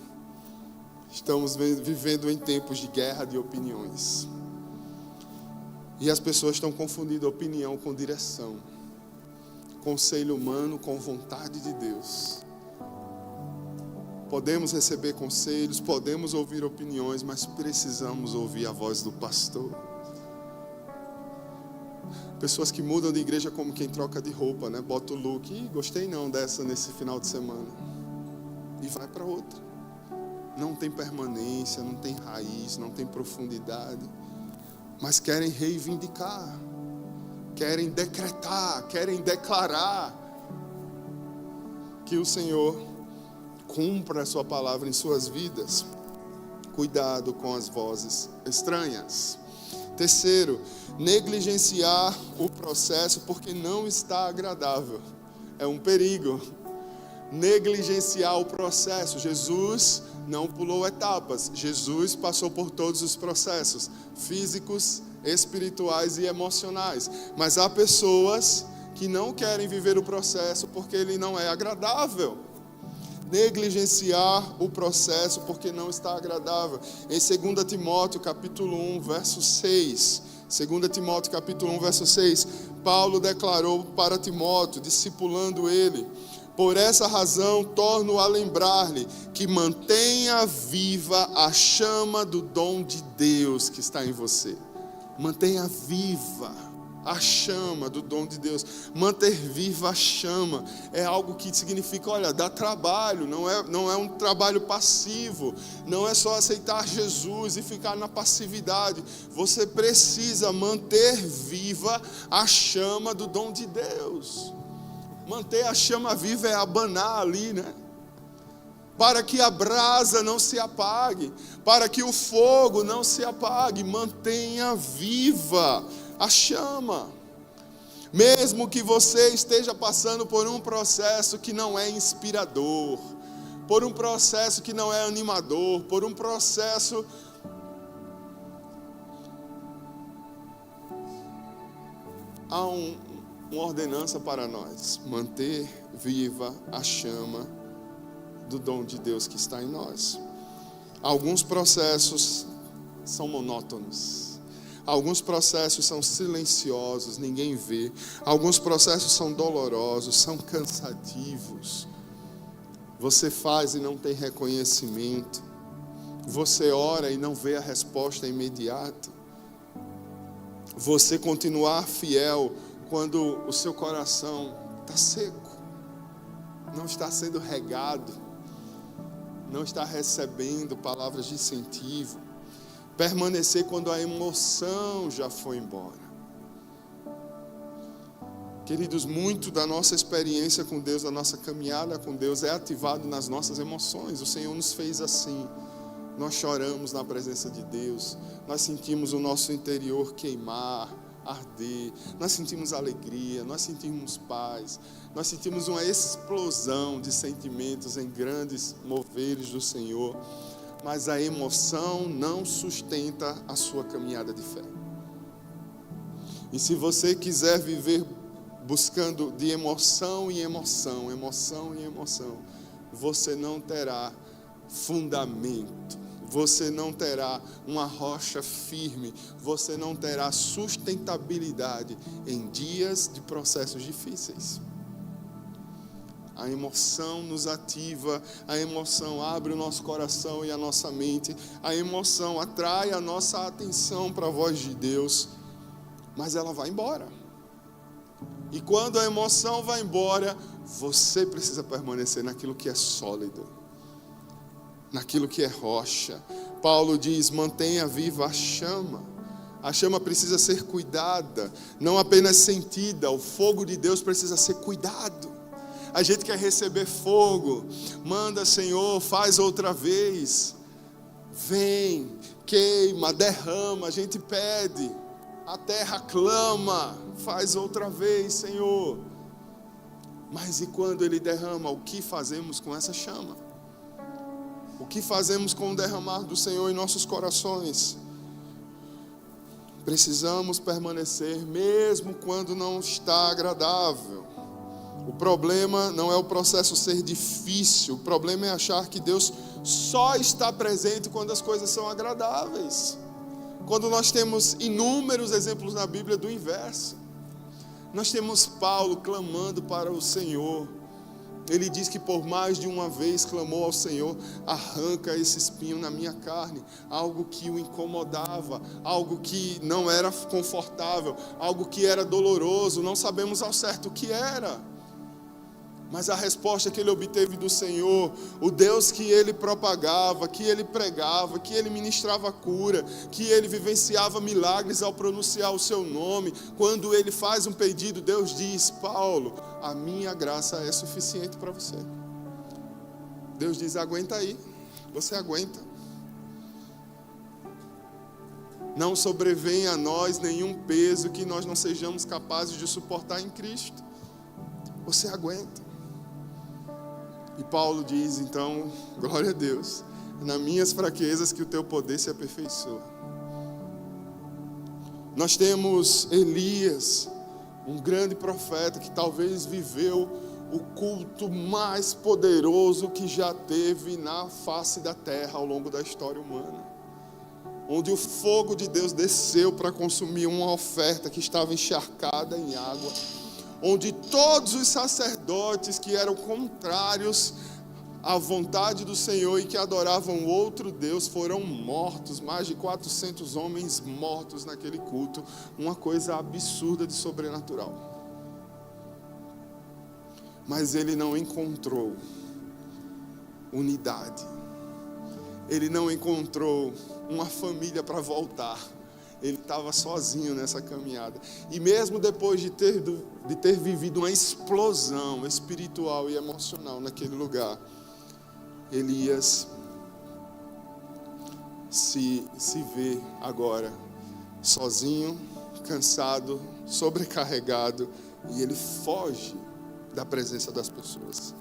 Estamos vivendo em tempos de guerra de opiniões. E as pessoas estão confundindo opinião com direção. Conselho humano com vontade de Deus. Podemos receber conselhos, podemos ouvir opiniões, mas precisamos ouvir a voz do pastor. Pessoas que mudam de igreja como quem troca de roupa, Bota o look, gostei não dessa nesse final de semana, e vai para outra. Não tem permanência, não tem raiz, não tem profundidade, mas querem reivindicar, querem decretar, querem declarar que o Senhor cumpra a sua palavra em suas vidas. Cuidado com as vozes estranhas. Terceiro, negligenciar o processo porque não está agradável. É um perigo. Negligenciar o processo. Jesus não pulou etapas. Jesus passou por todos os processos físicos, espirituais e emocionais. Mas há pessoas que não querem viver o processo porque ele não é agradável. Negligenciar o processo porque não está agradável. Em 2 Timóteo capítulo 1, verso 6. 2 Timóteo capítulo 1, verso 6. Paulo declarou para Timóteo, discipulando ele: por essa razão, torno a lembrar-lhe que mantenha viva a chama do dom de Deus que está em você. Mantenha viva a chama do dom de Deus. Manter viva a chama é algo que significa, olha, dá trabalho, não é um trabalho passivo, não é só aceitar Jesus e ficar na passividade. Você precisa manter viva a chama do dom de Deus. Manter a chama viva é abanar ali, né? Para que a brasa não se apague, para que o fogo não se apague, mantenha viva a chama. Mesmo que você esteja passando por um processo que não é inspirador, por um processo que não é animador, por um processo há uma ordenança para nós: manter viva a chama do dom de Deus que está em nós. Alguns processos são monótonos, alguns processos são silenciosos, ninguém vê. Alguns processos são dolorosos, são cansativos. Você faz e não tem reconhecimento. Você ora e não vê a resposta imediata. Você continuar fiel quando o seu coração está seco, não está sendo regado, não está recebendo palavras de incentivo. Permanecer quando a emoção já foi embora. Queridos, muito da nossa experiência com Deus, da nossa caminhada com Deus é ativado nas nossas emoções. O Senhor nos fez assim. Nós choramos na presença de Deus, nós sentimos o nosso interior queimar, arder, nós sentimos alegria, nós sentimos paz, nós sentimos uma explosão de sentimentos em grandes moveres do Senhor, mas a emoção não sustenta a sua caminhada de fé. E se você quiser viver buscando de emoção em emoção, emoção em emoção, você não terá fundamento, você não terá uma rocha firme, você não terá sustentabilidade em dias de processos difíceis. A emoção nos ativa, a emoção abre o nosso coração e a nossa mente, a emoção atrai a nossa atenção para a voz de Deus, mas ela vai embora. E quando a emoção vai embora, você precisa permanecer naquilo que é sólido, naquilo que é rocha. Paulo diz: mantenha viva a chama. A chama precisa ser cuidada, não apenas sentida. O fogo de Deus precisa ser cuidado. A gente quer receber fogo, manda, Senhor, faz outra vez. Vem, queima, derrama, a gente pede. A terra clama, faz outra vez, Senhor. Mas e quando Ele derrama, o que fazemos com essa chama? O que fazemos com o derramar do Senhor em nossos corações? Precisamos permanecer mesmo quando não está agradável. O problema não é o processo ser difícil, o problema é achar que Deus só está presente quando as coisas são agradáveis. Quando nós temos inúmeros exemplos na Bíblia do inverso. Nós temos Paulo clamando para o Senhor. Ele diz que por mais de uma vez clamou ao Senhor: arranca esse espinho na minha carne. Algo que o incomodava, algo que não era confortável, algo que era doloroso, não sabemos ao certo o que era. Mas a resposta que ele obteve do Senhor, o Deus que ele propagava, que ele pregava, que ele ministrava cura, que ele vivenciava milagres ao pronunciar o seu nome, quando ele faz um pedido, Deus diz: Paulo, a minha graça é suficiente para você. Deus diz: aguenta aí, você aguenta. Não sobrevém a nós nenhum peso que nós não sejamos capazes de suportar em Cristo. Você aguenta. E Paulo diz então: glória a Deus, nas minhas fraquezas que o teu poder se aperfeiçoa. Nós temos Elias, um grande profeta que talvez viveu o culto mais poderoso que já teve na face da terra ao longo da história humana. onde o fogo de Deus desceu para consumir uma oferta que estava encharcada em água, onde todos os sacerdotes que eram contrários à vontade do Senhor e que adoravam outro Deus foram mortos, mais de 400 homens mortos naquele culto, uma coisa absurda de sobrenatural. Mas ele não encontrou unidade, ele não encontrou uma família para voltar, ele estava sozinho nessa caminhada. E mesmo depois de ter vivido uma explosão espiritual e emocional naquele lugar, Elias se vê agora sozinho, cansado, sobrecarregado, e ele foge da presença das pessoas.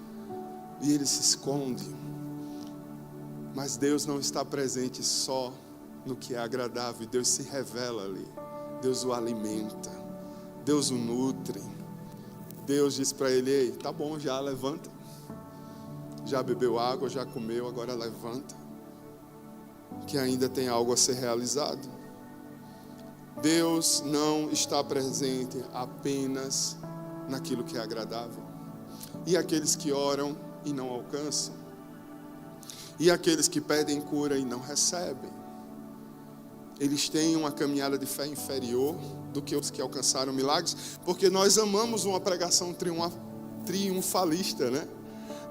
E ele se esconde. Mas Deus não está presente só no que é agradável. Deus se revela ali. Deus o alimenta. Deus o nutre. Deus diz para ele: ei, tá bom, já levanta. Já bebeu água, já comeu, agora levanta. Que ainda tem algo a ser realizado. Deus não está presente apenas naquilo que é agradável. E aqueles que oram e não alcançam. E aqueles que pedem cura e não recebem. Eles têm uma caminhada de fé inferior do que os que alcançaram milagres, porque nós amamos uma pregação triunfalista, né?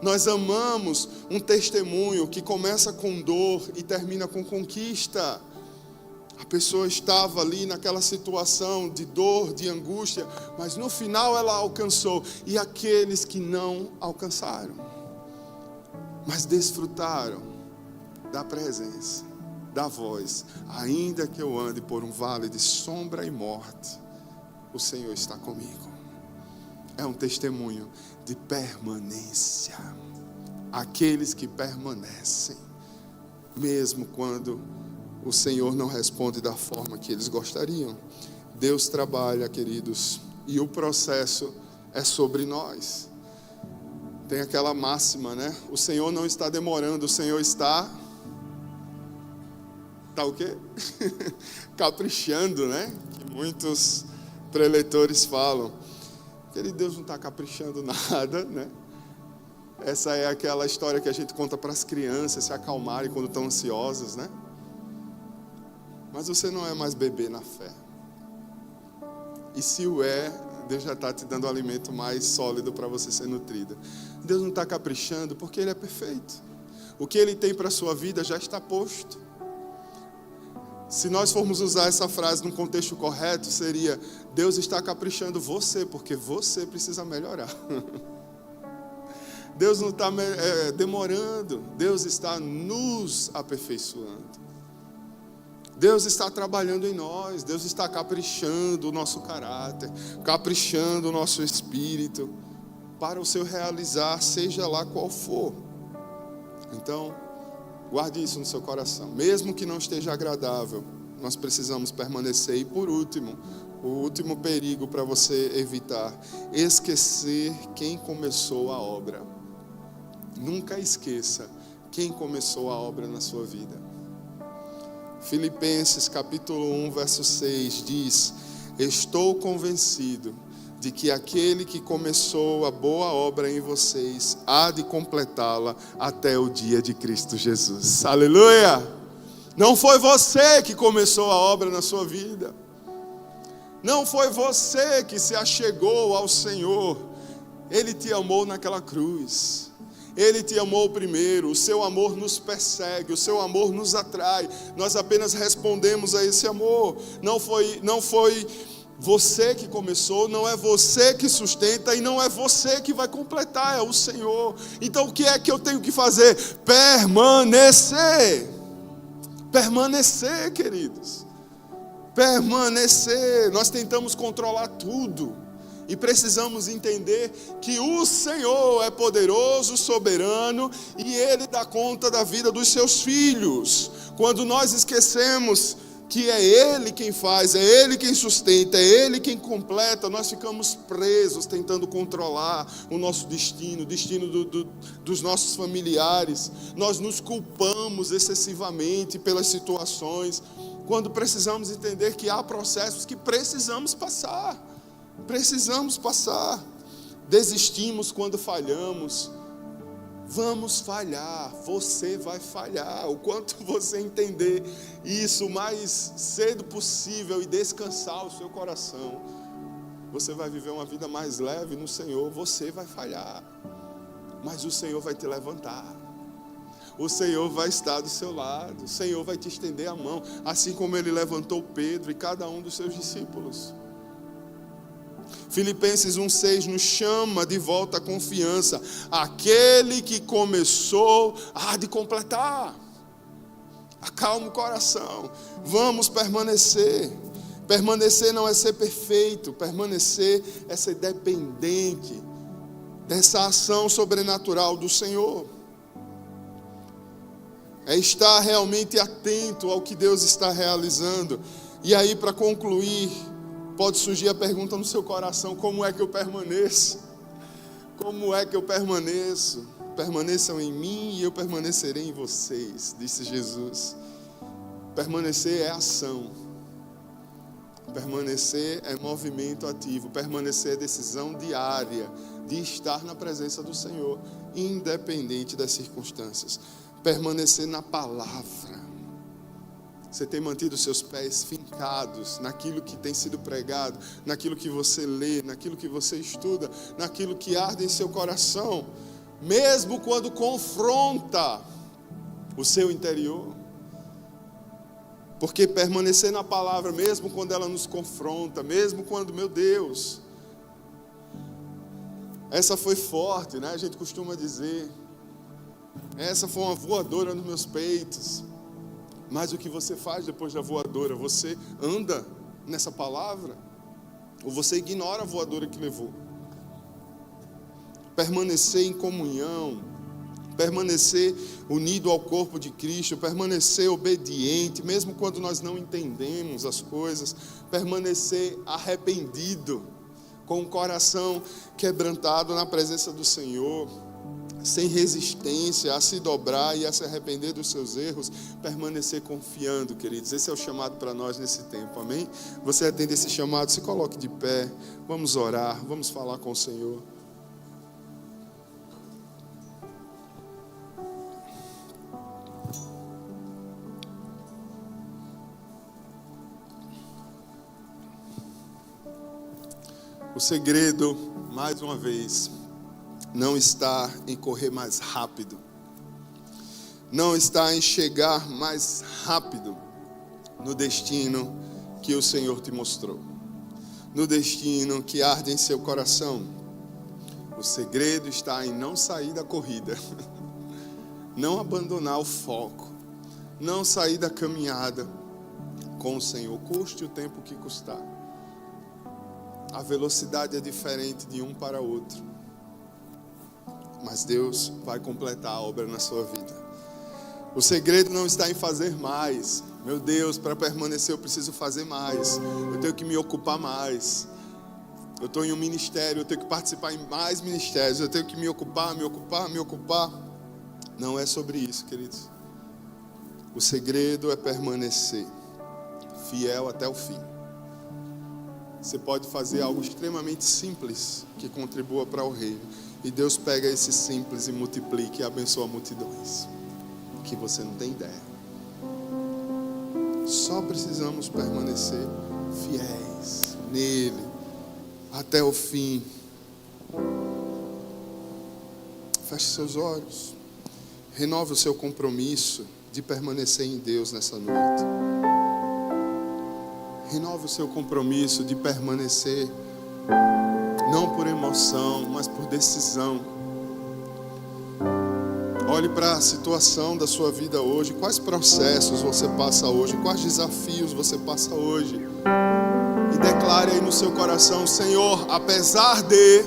Nós amamos um testemunho que começa com dor e termina com conquista. A pessoa estava ali naquela situação de dor, de angústia, mas no final ela alcançou. E aqueles que não alcançaram, mas desfrutaram da presença, da voz: ainda que eu ande por um vale de sombra e morte, o Senhor está comigo. É um testemunho de permanência. Aqueles que permanecem, mesmo quando o Senhor não responde da forma que eles gostariam. Deus trabalha, queridos, e o processo é sobre nós. Tem aquela máxima, né? O Senhor não está demorando, o Senhor está o quê? Caprichando, né? Que muitos preletores falam. Aquele Deus não está caprichando nada, né? Essa é aquela história que a gente conta para as crianças se acalmarem quando estão ansiosas, né? Mas você não é mais bebê na fé. E se o é, Deus já está te dando o alimento mais sólido para você ser nutrida. Deus não está caprichando porque Ele é perfeito. O que Ele tem para a sua vida já está posto. Se nós formos usar essa frase num contexto correto, seria: Deus está caprichando você, porque você precisa melhorar. Deus não está demorando, Deus está nos aperfeiçoando. Deus está trabalhando em nós, Deus está caprichando o nosso caráter, caprichando o nosso espírito, para o seu realizar, seja lá qual for. Então, guarde isso no seu coração. Mesmo que não esteja agradável, nós precisamos permanecer. E por último, o último perigo para você evitar: esquecer quem começou a obra. Nunca esqueça quem começou a obra na sua vida. Filipenses capítulo 1, verso 6 diz: estou convencido de que aquele que começou a boa obra em vocês há de completá-la até o dia de Cristo Jesus. Aleluia! Não foi você que começou a obra na sua vida. Não foi você que se achegou ao Senhor. Ele te amou naquela cruz. Ele te amou primeiro. O seu amor nos persegue, o seu amor nos atrai. Nós apenas respondemos a esse amor. Não foi você que começou, não é você que sustenta e não é você que vai completar, é o Senhor. Então o que é que eu tenho que fazer? Permanecer. Permanecer, queridos. Permanecer. Nós tentamos controlar tudo. E precisamos entender que o Senhor é poderoso, soberano, e Ele dá conta da vida dos seus filhos. Quando nós esquecemos que é Ele quem faz, é Ele quem sustenta, é Ele quem completa, nós ficamos presos tentando controlar o nosso destino, o destino dos nossos familiares. Nós nos culpamos excessivamente pelas situações. quando precisamos entender que há processos que precisamos passar. Precisamos passar. Desistimos quando falhamos. Vamos falhar, você vai falhar. O quanto você entender isso o mais cedo possível e descansar o seu coração, você vai viver uma vida mais leve no Senhor. Você vai falhar, mas o Senhor vai te levantar. O Senhor vai estar do seu lado. O Senhor vai te estender a mão, assim como Ele levantou Pedro e cada um dos seus discípulos. Filipenses 1,6 nos chama de volta à confiança. Aquele que começou há de completar. Acalma o coração. Vamos permanecer. Permanecer não é ser perfeito. Permanecer é ser dependente dessa ação sobrenatural do Senhor. É estar realmente atento ao que Deus está realizando. E aí, para concluir, pode surgir a pergunta no seu coração: como é que eu permaneço? Como é que eu permaneço? Permaneçam em mim e eu permanecerei em vocês, disse Jesus. Permanecer é ação. Permanecer é movimento ativo. Permanecer é decisão diária de estar na presença do Senhor, independente das circunstâncias. Permanecer na palavra. Você tem mantido seus pés fincados naquilo que tem sido pregado, naquilo que você lê, naquilo que você estuda, naquilo que arde em seu coração, mesmo quando confronta o seu interior. Porque permanecer na palavra, mesmo quando ela nos confronta, mesmo quando, meu Deus, essa foi forte, né? A gente costuma dizer, essa foi uma voadora nos meus peitos. Mas o que você faz depois da voadora? Você anda nessa palavra? Ou você ignora a voadora que levou? Permanecer em comunhão, permanecer unido ao corpo de Cristo, permanecer obediente, mesmo quando nós não entendemos as coisas, permanecer arrependido, com o coração quebrantado na presença do Senhor, sem resistência a se dobrar e a se arrepender dos seus erros, permanecer confiando, queridos. Esse é o chamado para nós nesse tempo, amém? Você atende esse chamado, se coloque de pé, vamos orar, vamos falar com o Senhor. O segredo, mais uma vez, não está em correr mais rápido, não está em chegar mais rápido no destino que o Senhor te mostrou, no destino que arde em seu coração. O segredo está em não sair da corrida, não abandonar o foco, não sair da caminhada com o Senhor, custe o tempo que custar. A velocidade é diferente de um para outro, mas Deus vai completar a obra na sua vida. O segredo não está em fazer mais. Meu Deus, para permanecer eu preciso fazer mais. Eu tenho que me ocupar mais. Eu estou em um ministério, eu tenho que participar em mais ministérios. Eu tenho que me ocupar. Não é sobre isso, queridos. O segredo é permanecer fiel até o fim. Você pode fazer algo extremamente simples que contribua para o reino. E Deus pega esse simples e multiplica e abençoa multidões. Que você não tem ideia. Só precisamos permanecer fiéis nele até o fim. Feche seus olhos. Renove o seu compromisso de permanecer em Deus nessa noite. Renove o seu compromisso de permanecer, não por emoção, mas por decisão. Olhe para a situação da sua vida hoje. Quais processos você passa hoje? Quais desafios você passa hoje? E declare aí no seu coração: Senhor, apesar de,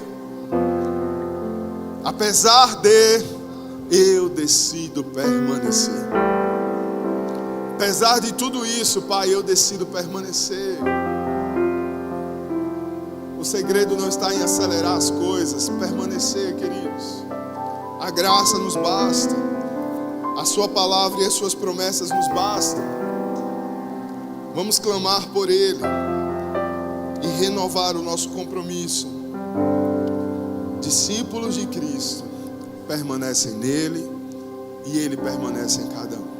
eu decido permanecer. Apesar de tudo isso, Pai, eu decido permanecer. O segredo não está em acelerar as coisas, permanecer, queridos. A graça nos basta. A sua palavra e as suas promessas nos bastam. Vamos clamar por Ele e renovar o nosso compromisso. Discípulos de Cristo permanecem nele e Ele permanece em cada um.